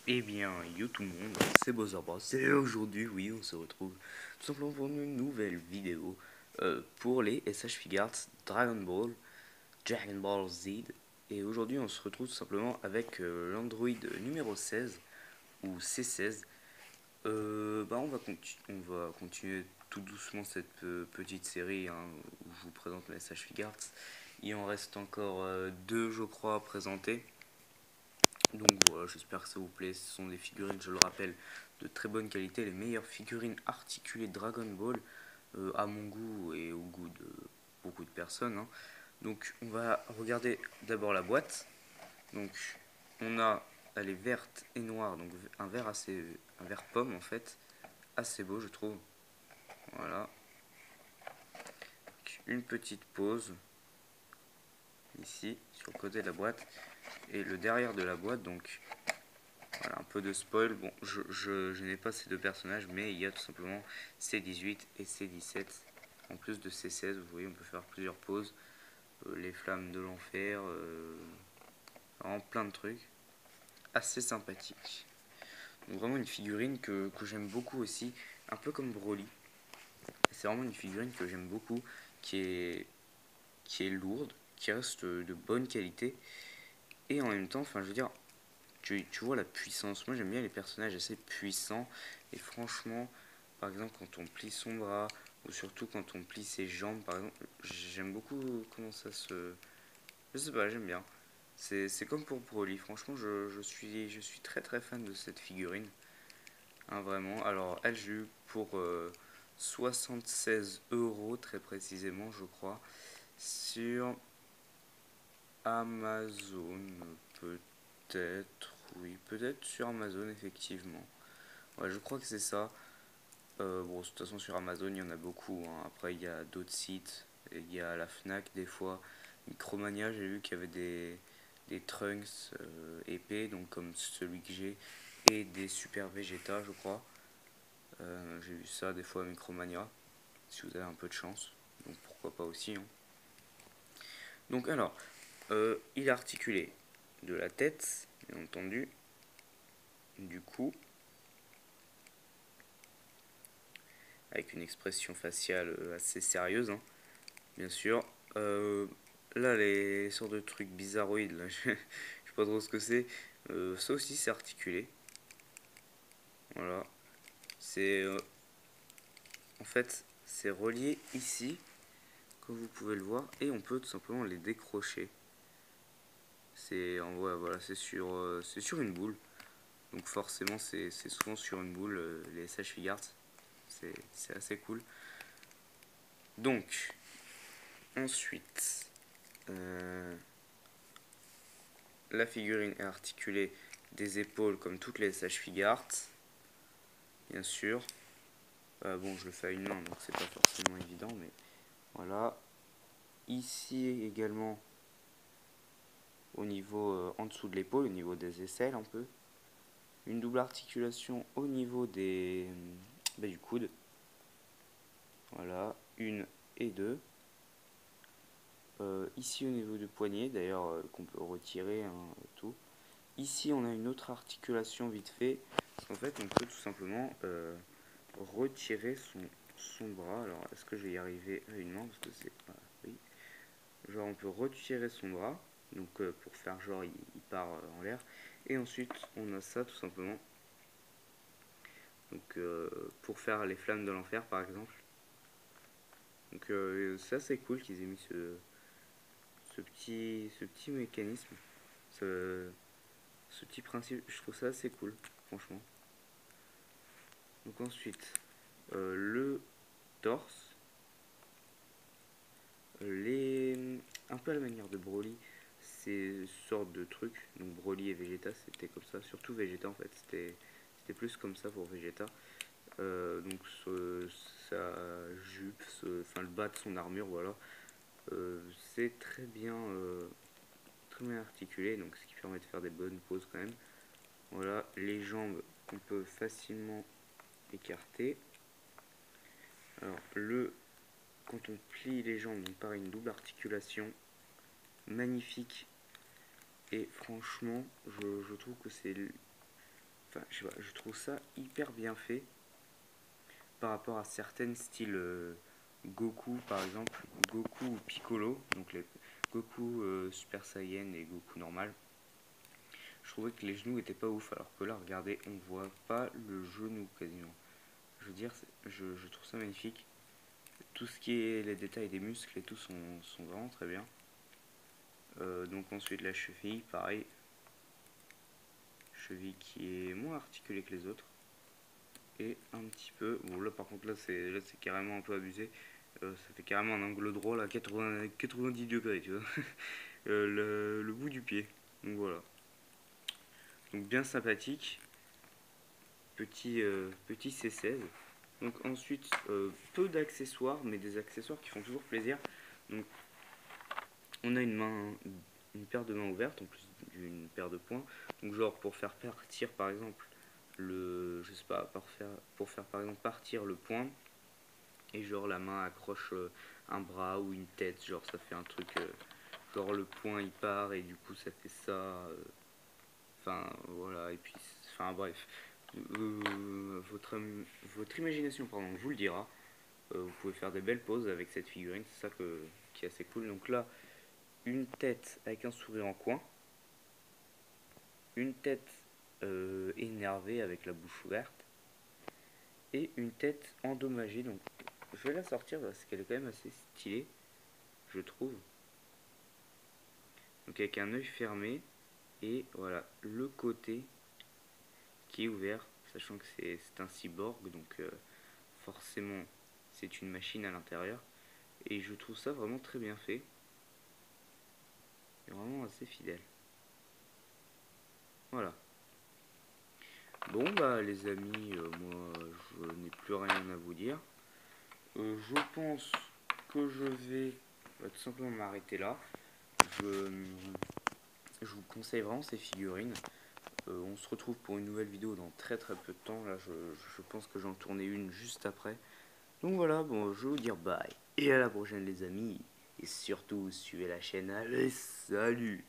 Eh bien, yo tout le monde, c'est Bowser Bros. Et aujourd'hui, oui, on se retrouve tout simplement pour une nouvelle vidéo pour les SH Figuarts Dragon Ball Z. Et aujourd'hui, on se retrouve tout simplement avec l'Android numéro 16 ou C16. On va continuer tout doucement cette petite série hein, où je vous présente les SH Figuarts. Il en reste encore deux, je crois, à présenter. Donc voilà, j'espère que ça vous plaît. Ce sont des figurines, je le rappelle, de très bonne qualité. Les meilleures figurines articulées Dragon Ball, à mon goût et au goût de beaucoup de personnes, hein. Donc on va regarder d'abord la boîte. Donc on a, elle est verte et noire, donc un vert pomme en fait, assez beau je trouve. Voilà, donc, une petite pause ici sur le côté de la boîte et le derrière de la boîte. Donc voilà, un peu de spoil. Bon, je n'ai pas ces deux personnages, mais il y a tout simplement C18 et C17. En plus de C16, vous voyez, on peut faire plusieurs poses. Les flammes de l'enfer, vraiment plein de trucs. Assez sympathique. Donc vraiment une figurine que j'aime beaucoup aussi, un peu comme Broly. C'est vraiment une figurine que j'aime beaucoup, qui est, qui est lourde, qui reste de bonne qualité. Et en même temps, enfin je veux dire, tu vois la puissance. Moi j'aime bien les personnages assez puissants. Et franchement, par exemple quand on plie son bras, ou surtout quand on plie ses jambes, par exemple, j'aime beaucoup comment ça se... Je sais pas, j'aime bien. C'est comme pour Broly, franchement je suis très très fan de cette figurine. Hein, vraiment. Alors elle j'ai eu pour 76 € très précisément je crois. Sur Amazon peut-être. Oui, peut-être sur Amazon effectivement. Ouais, je crois que c'est ça. Bon, de toute façon, sur Amazon, il y en a beaucoup, hein. Après, il y a d'autres sites. Il y a la Fnac, des fois. Micromania, j'ai vu qu'il y avait des Trunks épais, donc comme celui que j'ai. Et des Super Vegeta, je crois. J'ai vu ça des fois à Micromania. Si vous avez un peu de chance. Donc pourquoi pas aussi, hein. Donc alors, il est articulé de la tête, bien entendu. Du cou, avec une expression faciale assez sérieuse, hein, bien sûr. Euh, Là, les sortes de trucs bizarroïdes, là, je sais pas trop ce que c'est. Ça aussi, c'est articulé. Voilà. C'est en fait, c'est relié ici, comme vous pouvez le voir, et on peut tout simplement les décrocher. C'est en vrai, voilà, c'est sur une boule. Donc forcément, c'est souvent sur une boule les SH Figuarts. C'est assez cool. Donc ensuite, euh, la figurine est articulée des épaules comme toutes les SH Figuarts, bien sûr. Bon, je le fais à une main, donc c'est pas forcément évident, mais voilà. Ici également, au niveau en dessous de l'épaule, au niveau des aisselles un peu. Une double articulation au niveau du coude. Voilà, une et deux. Ici au niveau du poignet, d'ailleurs qu'on peut retirer, hein, tout. Ici on a une autre articulation vite fait, parce qu'en fait on peut tout simplement retirer son bras. Alors est-ce que je vais y arriver à une main, parce que c'est... Ah, oui. Genre on peut retirer son bras, donc pour faire genre il part en l'air. Et ensuite on a ça tout simplement, donc pour faire les flammes de l'enfer par exemple. Donc c'est assez cool qu'ils aient mis ce petit mécanisme, ce, ce petit principe, je trouve ça assez cool, franchement. Donc ensuite, le torse, un peu à la manière de Broly, ces sortes de trucs. Donc Broly et Vegeta, c'était comme ça, surtout Vegeta en fait, c'était plus comme ça pour Vegeta. Donc sa jupe, enfin le bas de son armure, voilà, c'est très bien articulé, donc ce qui permet de faire des bonnes poses quand même. Voilà, les jambes on peut facilement écarter. Alors quand on plie les jambes, donc par une double articulation, magnifique. Et franchement, je trouve que enfin, je sais pas, je trouve ça hyper bien fait par rapport à certaines styles Goku par exemple, Goku ou Piccolo, donc les Goku Super Saiyan et Goku normal. Je trouvais que les genoux étaient pas ouf, alors que là, regardez, on voit pas le genou quasiment. Je veux dire, je trouve ça magnifique. Tout ce qui est les détails des muscles et tout sont vraiment très bien. Donc ensuite la cheville, pareil. Cheville qui est moins articulée que les autres. Et un petit peu, bon là par contre là c'est carrément un peu abusé. Ça fait carrément un angle droit là, 90 degrés, tu vois. Le bout du pied. Donc voilà. Donc bien sympathique. Petit C16. Donc ensuite, peu d'accessoires, mais des accessoires qui font toujours plaisir. Donc on a une paire de mains ouvertes en plus d'une paire de poings. Donc genre pour faire partir par exemple je sais pas, pour faire par exemple partir le poing et genre la main accroche un bras ou une tête, genre ça fait un truc, genre le poing il part et du coup ça fait ça. Enfin voilà, et puis enfin bref. Votre imagination pardon, vous le dira. Vous pouvez faire des belles poses avec cette figurine, c'est ça qui est assez cool. Donc là, une tête avec un sourire en coin, une tête énervée avec la bouche ouverte, et une tête endommagée. Donc je vais la sortir parce qu'elle est quand même assez stylée, je trouve. Donc avec un œil fermé, et voilà, le côté qui est ouvert, sachant que c'est un cyborg, donc forcément c'est une machine à l'intérieur. Et je trouve ça vraiment très bien fait. Et vraiment assez fidèle. Voilà. Bon bah les amis, moi je n'ai plus rien à vous dire. Je pense que je vais tout simplement m'arrêter là. Je, je vous conseille vraiment ces figurines. On se retrouve pour une nouvelle vidéo dans très peu de temps. Là je pense que j'en tournais une juste après. Donc voilà, bon je vais vous dire bye. Et à la prochaine les amis. Et surtout suivez la chaîne. Allez, salut!